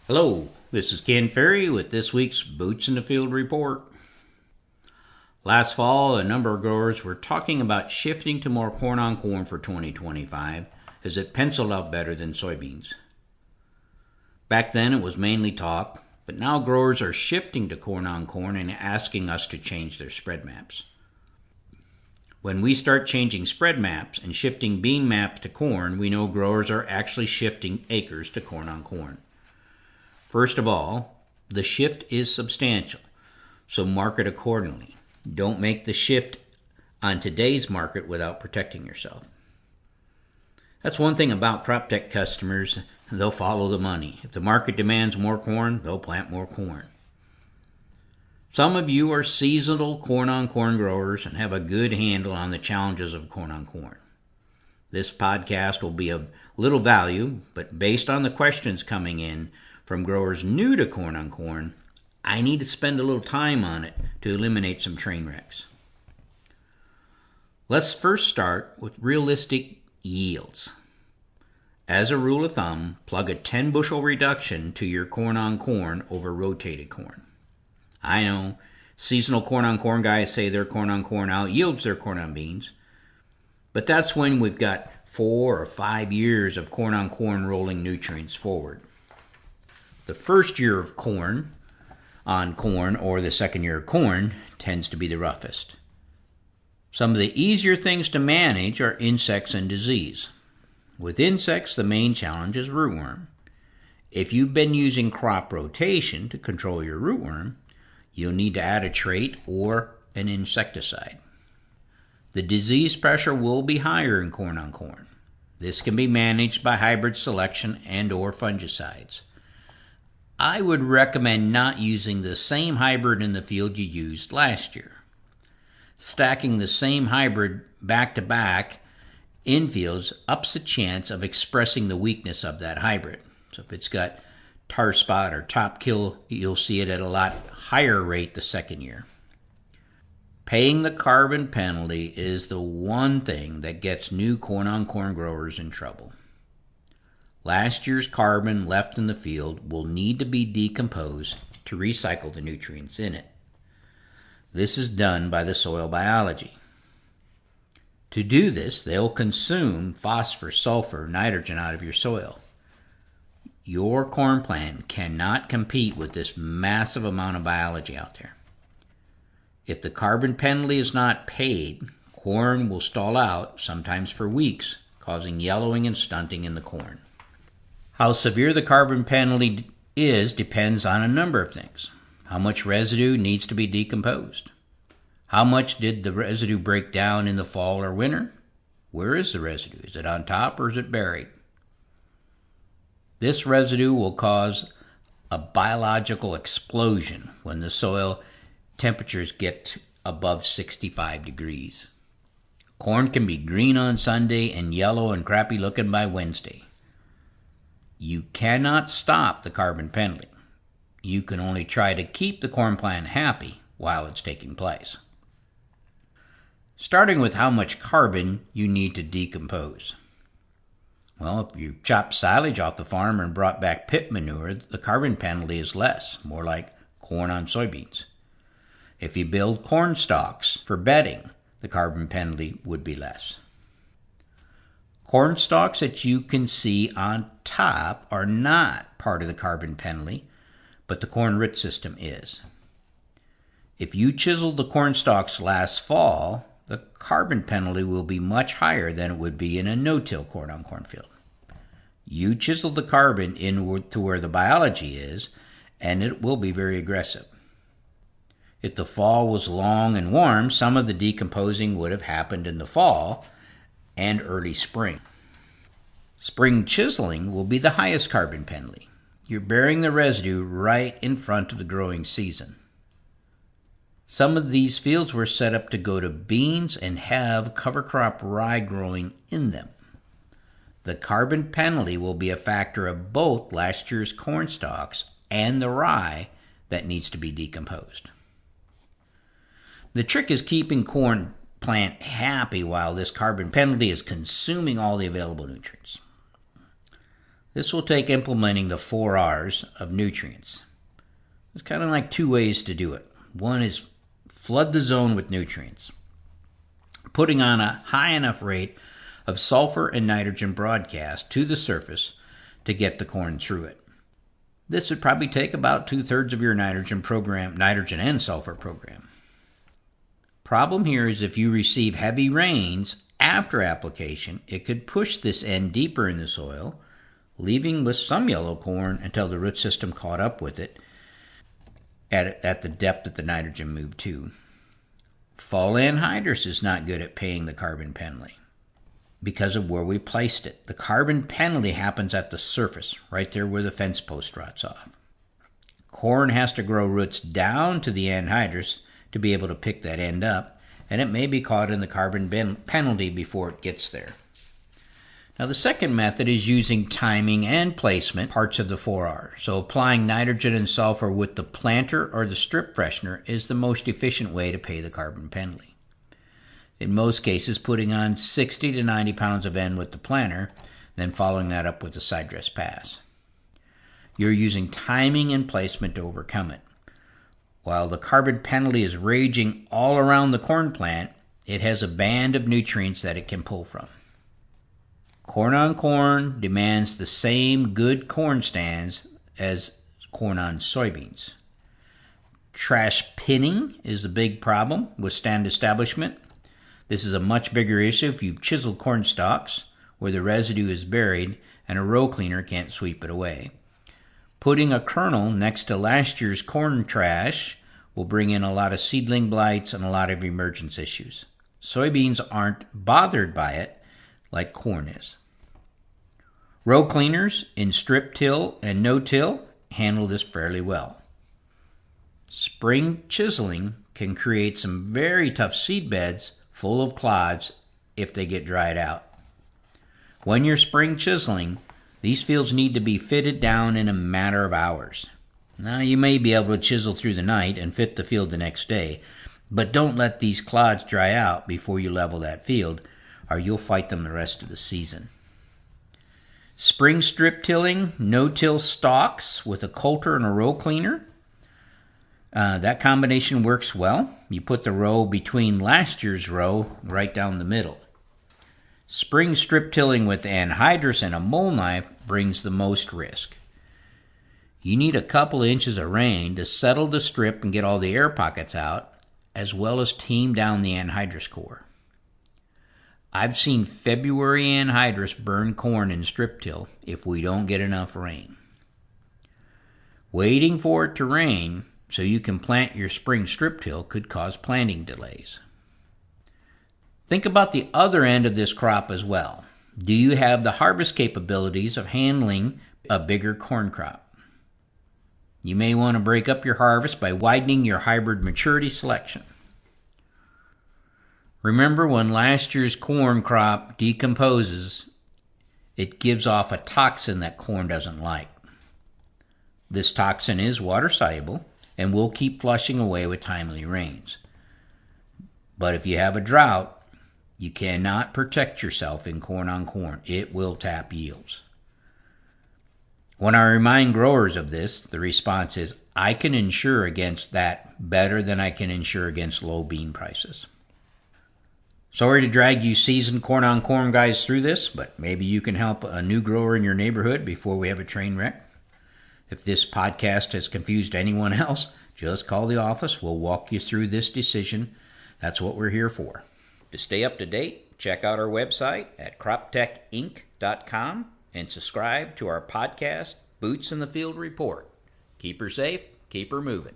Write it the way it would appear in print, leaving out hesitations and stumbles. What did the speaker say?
Hello, this is Ken Ferrie with this week's Boots in the Field report. Last fall, a number of growers were talking about shifting to more corn on corn for 2025 as it penciled out better than soybeans. Back then it was mainly talk, but now growers are shifting to corn on corn and asking us to change their spread maps. When we start changing spread maps and shifting bean maps to corn, we know growers are actually shifting acres to corn on corn. First of all, the shift is substantial, so market accordingly. Don't make the shift on today's market without protecting yourself. That's one thing about crop tech customers, they'll follow the money. If the market demands more corn, they'll plant more corn. Some of you are seasonal corn-on-corn growers and have a good handle on the challenges of corn-on-corn. This podcast will be of little value, but based on the questions coming in from growers new to corn-on-corn, I need to spend a little time on it to eliminate some train wrecks. Let's first start with realistic yields. As a rule of thumb, plug a 10 bushel reduction to your corn-on-corn over rotated corn. I know seasonal corn-on-corn guys say their corn-on-corn out yields their corn on beans, but that's when we've got 4 or 5 years of corn-on-corn rolling nutrients forward. The first year of corn on corn or the second year of corn tends to be the roughest. Some of the easier things to manage are insects and disease. With insects, the main challenge is rootworm. If you've been using crop rotation to control your rootworm, you'll need to add a trait or an insecticide. The disease pressure will be higher in corn on corn. This can be managed by hybrid selection and or fungicides. I would recommend not using the same hybrid in the field you used last year. Stacking the same hybrid back-to-back in fields ups the chance of expressing the weakness of that hybrid. So if it's got tar spot or top kill, you'll see it at a lot higher rate the second year. Paying the carbon penalty is the one thing that gets new corn-on-corn growers in trouble. Last year's carbon left in the field will need to be decomposed to recycle the nutrients in it. This is done by the soil biology. To do this, they'll consume phosphorus, sulfur, nitrogen out of your soil. Your corn plant cannot compete with this massive amount of biology out there. If the carbon penalty is not paid, corn will stall out, sometimes for weeks, causing yellowing and stunting in the corn. How severe the carbon penalty is depends on a number of things. How much residue needs to be decomposed? How much did the residue break down in the fall or winter? Where is the residue? Is it on top or is it buried? This residue will cause a biological explosion when the soil temperatures get above 65 degrees. Corn can be green on Sunday and yellow and crappy looking by Wednesday. You cannot stop the carbon penalty. You can only try to keep the corn plant happy while it's taking place. Starting with how much carbon you need to decompose. Well, if you chop silage off the farm and brought back pit manure, the carbon penalty is less, more like corn on soybeans. If you build corn stalks for bedding, the carbon penalty would be less. Corn stalks that you can see on top are not part of the carbon penalty, but the corn root system is. If you chiseled the corn stalks last fall, the carbon penalty will be much higher than it would be in a no-till corn-on-corn field. You chisel the carbon in to where the biology is, and it will be very aggressive. If the fall was long and warm, some of the decomposing would have happened in the fall and early spring. Spring chiseling will be the highest carbon penalty. You're burying the residue right in front of the growing season. Some of these fields were set up to go to beans and have cover crop rye growing in them. The carbon penalty will be a factor of both last year's corn stalks and the rye that needs to be decomposed. The trick is keeping corn plant happy while this carbon penalty is consuming all the available nutrients. This will take implementing the 4 R's of nutrients. There's kind of like 2 ways to do it. One is flood the zone with nutrients, putting on a high enough rate of sulfur and nitrogen broadcast to the surface to get the corn through it. This would probably take about 2/3 of your nitrogen and sulfur program. Problem here is if you receive heavy rains after application, it could push this N deeper in the soil, leaving with some yellow corn until the root system caught up with it at the depth that the nitrogen moved to. Fall anhydrous is not good at paying the carbon penalty because of where we placed it. The carbon penalty happens at the surface, right there where the fence post rots off. Corn has to grow roots down to the anhydrous to be able to pick that end up, and it may be caught in the carbon penalty before it gets there. Now, the second method is using timing and placement parts of the 4R. So applying nitrogen and sulfur with the planter or the strip freshener is the most efficient way to pay the carbon penalty. In most cases, putting on 60 to 90 pounds of N with the planter, then following that up with the side dress pass. You're using timing and placement to overcome it. While the carbon penalty is raging all around the corn plant, it has a band of nutrients that it can pull from. Corn on corn demands the same good corn stands as corn on soybeans. Trash pinning is a big problem with stand establishment. This is a much bigger issue if you've chiseled corn stalks where the residue is buried and a row cleaner can't sweep it away. Putting a kernel next to last year's corn trash will bring in a lot of seedling blights and a lot of emergence issues. Soybeans aren't bothered by it like corn is. Row cleaners in strip till and no-till handle this fairly well. Spring chiseling can create some very tough seed beds full of clods if they get dried out. When you're spring chiseling, these fields need to be fitted down in a matter of hours. Now, you may be able to chisel through the night and fit the field the next day, but don't let these clods dry out before you level that field, or you'll fight them the rest of the season. Spring strip tilling, no-till stalks with a coulter and a row cleaner. That combination works well. You put the row between last year's row right down the middle. Spring strip tilling with anhydrous and a mole knife brings the most risk. You need a couple of inches of rain to settle the strip and get all the air pockets out, as well as tame down the anhydrous core. I've seen February anhydrous burn corn in strip till if we don't get enough rain. Waiting for it to rain so you can plant your spring strip till could cause planting delays. Think about the other end of this crop as well. Do you have the harvest capabilities of handling a bigger corn crop? You may want to break up your harvest by widening your hybrid maturity selection. Remember, when last year's corn crop decomposes, it gives off a toxin that corn doesn't like. This toxin is water-soluble and will keep flushing away with timely rains. But if you have a drought, you cannot protect yourself in corn on corn. It will tap yields. When I remind growers of this, the response is, I can insure against that better than I can insure against low bean prices. Sorry to drag you seasoned corn on corn guys through this, but maybe you can help a new grower in your neighborhood before we have a train wreck. If this podcast has confused anyone else, just call the office. We'll walk you through this decision. That's what we're here for. To stay up to date, check out our website at croptechinc.com and subscribe to our podcast, Boots in the Field Report. Keep her safe, keep her moving.